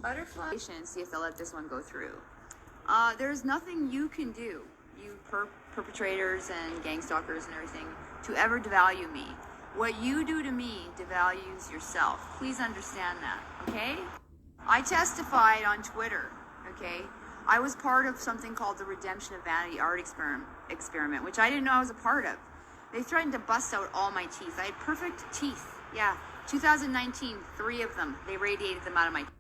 Butterfly. See if they'll let this one go through. There's nothing you can do, you perpetrators and gang stalkers and everything, to ever devalue me. What you do to me devalues yourself. Please understand that, okay? I testified on Twitter, okay? I was part of something called the Redemption of Vanity Art Experiment, which I didn't know I was a part of. They threatened to bust out all my teeth. I had perfect teeth, yeah. 2019, 3 of them, they radiated them out of my teeth.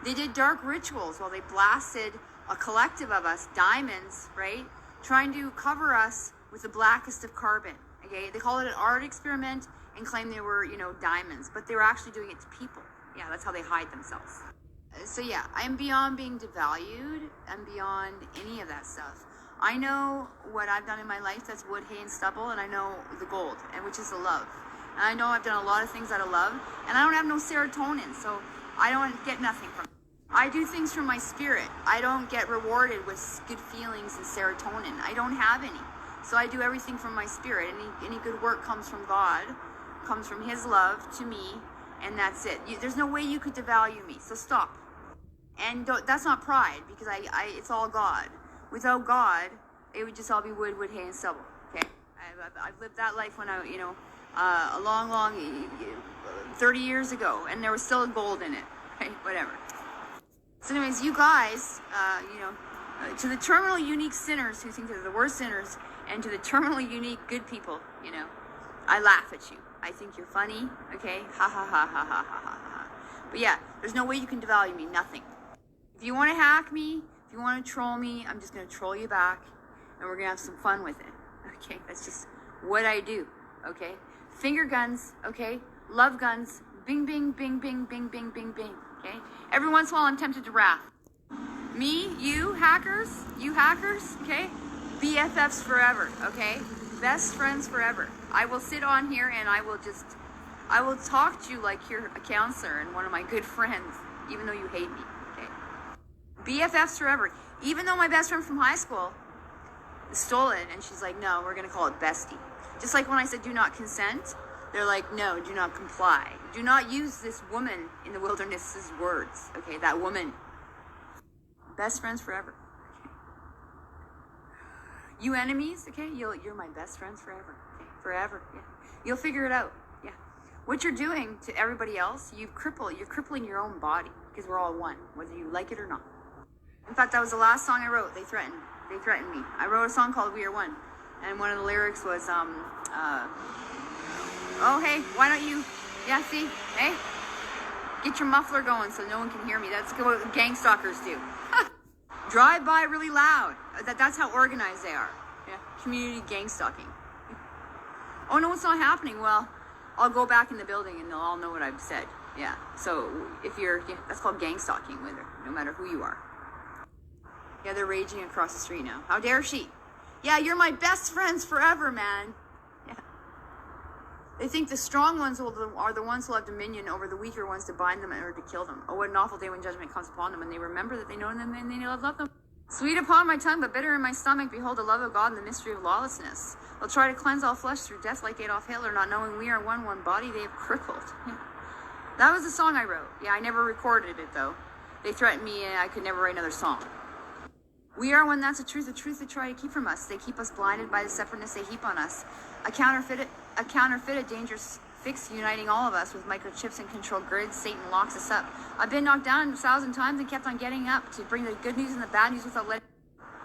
They did dark rituals while they blasted a collective of us, diamonds, right? Trying to cover us with the blackest of carbon, okay? They call it an art experiment and claim they were, diamonds, but they were actually doing it to people. Yeah, that's how they hide themselves. So yeah, I'm beyond being devalued. I'm beyond any of that stuff. I know what I've done in my life, that's wood, hay, and stubble, and I know the gold, and which is the love. And I know I've done a lot of things out of love, and I don't have no serotonin, so I don't get nothing from it. I do things from my spirit. I don't get rewarded with good feelings and serotonin. I don't have any. So I do everything from my spirit. Any good work comes from God, comes from His love to me, and that's it. There's no way you could devalue me, so stop. And that's not pride, because it's all God. Without God, it would just all be wood, hay, and stubble. Okay, I've lived that life when a long 30 years ago, and there was still gold in it. Okay, whatever. So anyways, you guys, to the terminally unique sinners who think they're the worst sinners, and to the terminally unique good people, I laugh at you. I think you're funny. Okay, ha ha ha ha ha ha ha. But yeah, there's no way you can devalue me. Nothing. If you want to hack me, if you want to troll me, I'm just going to troll you back, and we're going to have some fun with it. Okay, that's just what I do. Okay, finger guns. Okay, love guns. Bing, bing, bing, bing, bing, bing, bing, bing. Okay, every once in a while I'm tempted to wrath. Me, you hackers, okay, BFFs forever. Okay, best friends forever. I will sit on here and I will talk to you like you're a counselor and one of my good friends, even though you hate me. BFFs forever. Even though my best friend from high school stole it, and she's like, no, we're going to call it bestie. Just like when I said do not consent, they're like, no, do not comply. Do not use this woman in the wilderness's words. Okay, that woman. Best friends forever. Okay. You enemies, okay, you're my best friends forever. Okay, forever, yeah. You'll figure it out, yeah. What you're doing to everybody else, you're crippling your own body, because we're all one, whether you like it or not. In fact, that was the last song I wrote. They threatened me. I wrote a song called We Are One. And one of the lyrics was, oh, hey, why don't you, yeah, see, hey, get your muffler going so no one can hear me. That's what gang stalkers do. Drive by really loud. That's how organized they are. Yeah, community gang stalking. Oh, no, it's not happening. Well, I'll go back in the building and they'll all know what I've said. Yeah, so that's called gang stalking, no matter who you are. Yeah, they're raging across the street now. How dare she? Yeah, you're my best friends forever, man. Yeah. They think the strong ones are the ones who will have dominion over the weaker ones to bind them in order to kill them. Oh, what an awful day when judgment comes upon them, and they remember that they know them and they love them. Sweet upon my tongue, but bitter in my stomach, behold the love of God and the mystery of lawlessness. They'll try to cleanse all flesh through death like Adolf Hitler, not knowing we are one body they have crippled. Yeah. That was the song I wrote. Yeah, I never recorded it, though. They threatened me and I could never write another song. We are one, that's the truth they try to keep from us. They keep us blinded by the separateness they heap on us. A counterfeited dangerous fix uniting all of us with microchips and control grids. Satan locks us up. I've been knocked down 1,000 times and kept on getting up to bring the good news and the bad news without letting.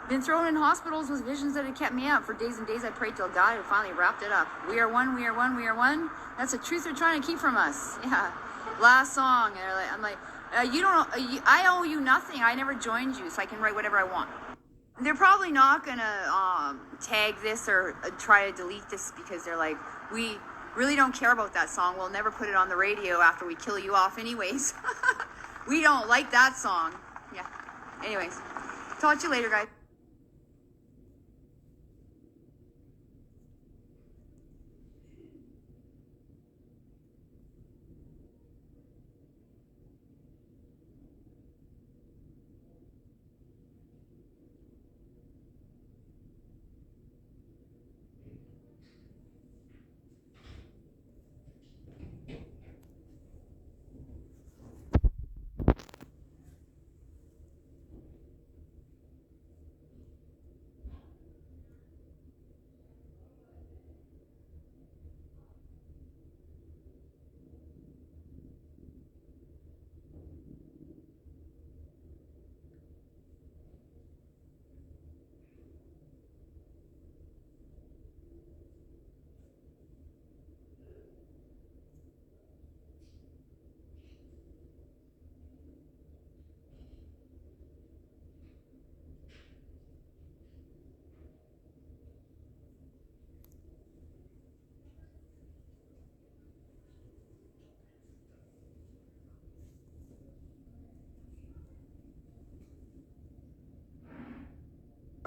Been thrown in hospitals with visions that had kept me up. For days and days I prayed till God had finally wrapped it up. We are one, we are one, we are one. That's the truth they're trying to keep from us. Yeah. Last song. I'm like, I owe you nothing. I never joined you, so I can write whatever I want. They're probably not gonna tag this or try to delete this because they're like, we really don't care about that song. We'll never put it on the radio after we kill you off anyways. We don't like that song. Yeah. Anyways, talk to you later, guys.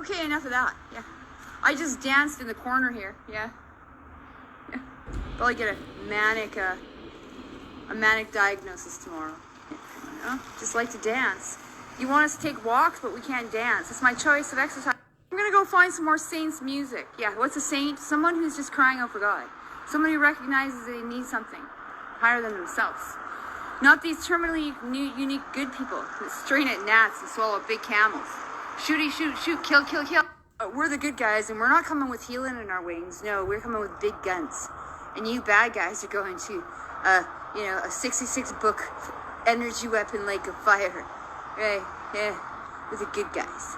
Okay, enough of that. Yeah. I just danced in the corner here. Yeah. Yeah. Probably get a manic diagnosis tomorrow. You know? Just like to dance. You want us to take walks, but we can't dance. It's my choice of exercise. I'm gonna go find some more saints music. Yeah, what's a saint? Someone who's just crying out for God. Someone who recognizes that they need something higher than themselves. Not these terminally unique good people who strain at gnats and swallow big camels. Shooty, shoot, shoot, kill, kill, kill. We're the good guys, and we're not coming with healing in our wings. No, we're coming with big guns. And you bad guys are going to, a 66 book energy weapon lake of fire. Right, yeah, with the good guys.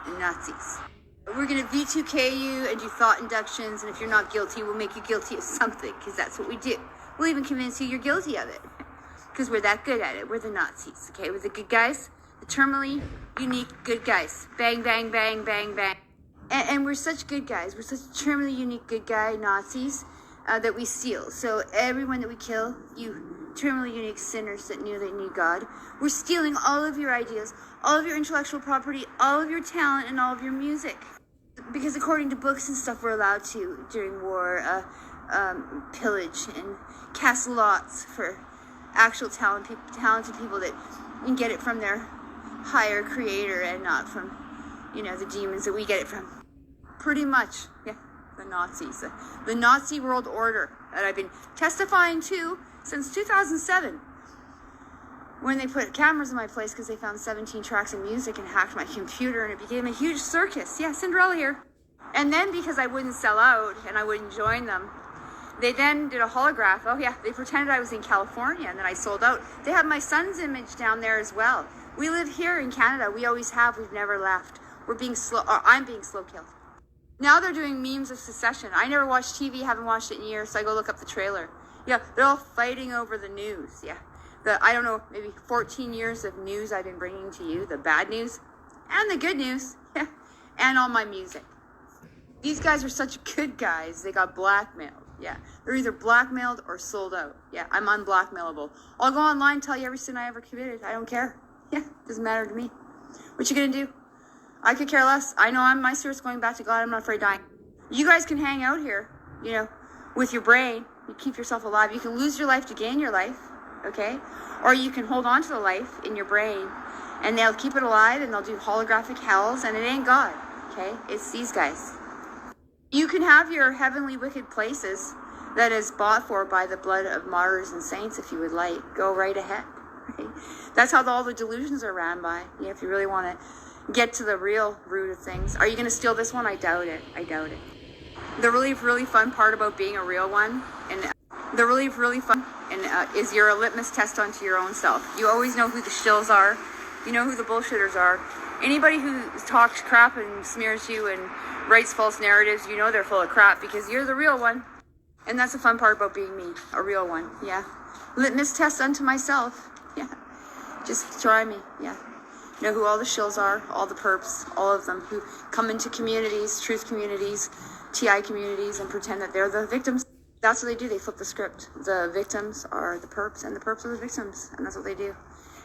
And Nazis. We're gonna V2K you and do thought inductions, and if you're not guilty, we'll make you guilty of something, because that's what we do. We'll even convince you you're guilty of it, because we're that good at it. We're the Nazis, okay? We're the good guys, the terminally unique good guys. Bang, bang, bang, bang, bang. And we're such good guys. We're such terminally unique good guy Nazis that we steal. So everyone that we kill, you terminally unique sinners that knew they need God, we're stealing all of your ideas, all of your intellectual property, all of your talent, and all of your music. Because according to books and stuff, we're allowed to, during war, pillage and cast lots for actual talented people that can get it from their higher creator and not from, the demons that we get it from. Pretty much, yeah, the Nazis. The Nazi world order that I've been testifying to since 2007. When they put cameras in my place because they found 17 tracks of music and hacked my computer, and it became a huge circus. Yeah, Cinderella here. And then because I wouldn't sell out and I wouldn't join them, they then did a holograph. Oh yeah, they pretended I was in California, and then I sold out. They have my son's image down there as well. We live here in Canada. We always have. We've never left. We're being I'm being slow killed. Now they're doing memes of secession. I never watched TV, haven't watched it in years, so I go look up the trailer. Yeah, they're all fighting over the news. Yeah. I don't know, maybe 14 years of news I've been bringing to you, the bad news and the good news, yeah, and all my music. These guys are such good guys, they got blackmailed, yeah. They're either blackmailed or sold out, yeah, I'm unblackmailable. I'll go online and tell you every sin I ever committed, I don't care, yeah, doesn't matter to me. What you gonna do? I could care less. I know my spirit's going back to God, I'm not afraid of dying. You guys can hang out here, with your brain, you keep yourself alive, you can lose your life to gain your life. Okay? Or you can hold on to the life in your brain and they'll keep it alive and they'll do holographic hells, and it ain't God. Okay? It's these guys. You can have your heavenly wicked places that is bought for by the blood of martyrs and saints if you would like. Go right ahead. Right? That's how all the delusions are ran by. Yeah, if you really want to get to the real root of things. Are you going to steal this one? I doubt it. I doubt it. The really, really fun part about being a real one, and the really, really fun is you're a litmus test onto your own self. You always know who the shills are. You know who the bullshitters are. Anybody who talks crap and smears you and writes false narratives, you know they're full of crap because you're the real one. And that's the fun part about being me, a real one, yeah. Litmus test unto myself, yeah. Just try me, yeah. Know who all the shills are, all the perps, all of them who come into communities, truth communities, TI communities, and pretend that they're the victims. That's what they do. They flip the script. The victims are the perps, and the perps are the victims, and that's what they do.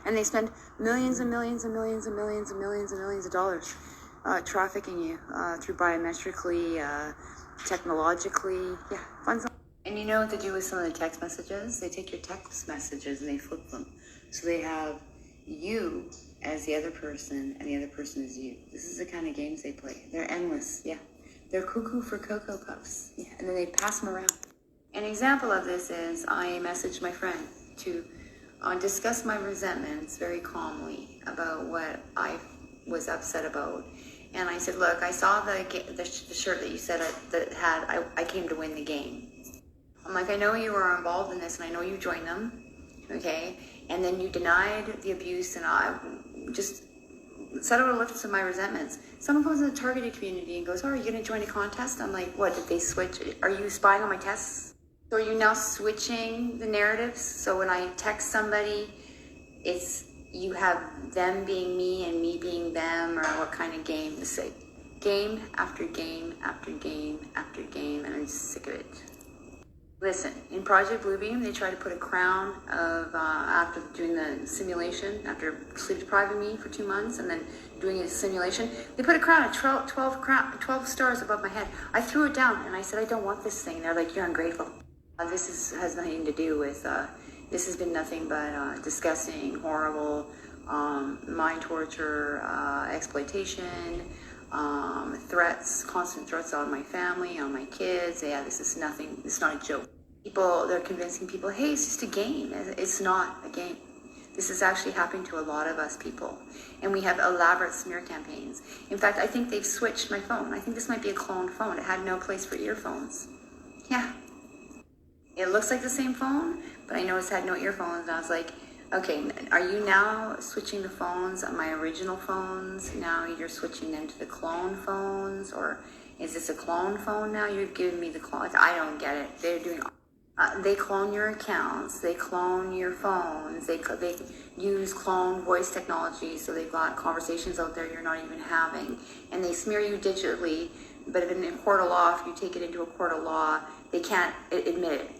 And they spend millions and millions and millions and millions and millions and millions of dollars trafficking you through biometrically, technologically, yeah, fun stuff. And you know what they do with some of the text messages? They take your text messages and they flip them. So they have you as the other person, and the other person is you. This is the kind of games they play. They're endless, yeah. They're cuckoo for Cocoa Puffs, yeah, and then they pass them around. An example of this is I messaged my friend to discuss my resentments very calmly about what I was upset about. And I said, look, I saw the shirt that you said that had, I came to win the game. I'm like, I know you were involved in this and I know you joined them, okay? And then you denied the abuse and I just set out a list of my resentments. Someone comes in the targeted community and goes, oh, are you going to join a contest? I'm like, what, did they switch? Are you spying on my tests? So are you now switching the narratives? So when I text somebody, it's you have them being me and me being them, or what kind of game? It's like game after game after game after game, and I'm sick of it. Listen, in Project Bluebeam, they try to put a crown of, after doing the simulation, after sleep depriving me for 2 months and then doing a simulation, they put a crown of 12 stars above my head. I threw it down and I said, I don't want this thing. They're like, you're ungrateful. Has nothing to do with, this has been nothing but disgusting, horrible, mind torture, exploitation, threats, constant threats on my family, on my kids. Yeah, this is nothing. It's not a joke. They're convincing people, hey, it's just a game. It's not a game. This is actually happening to a lot of us people. And we have elaborate smear campaigns. In fact, I think they've switched my phone. I think this might be a cloned phone. It had no place for earphones. Yeah. It looks like the same phone, but I noticed it had no earphones. And I was like, okay, are you now switching the phones on my original phones? Now you're switching them to the clone phones? Or is this a clone phone now? You're giving me the clone. Like, I don't get it. They're doing, they clone your accounts. They clone your phones. They use clone voice technology. So they've got conversations out there you're not even having. And they smear you digitally. But in a court of law, if you take it into a court of law, they can't admit it.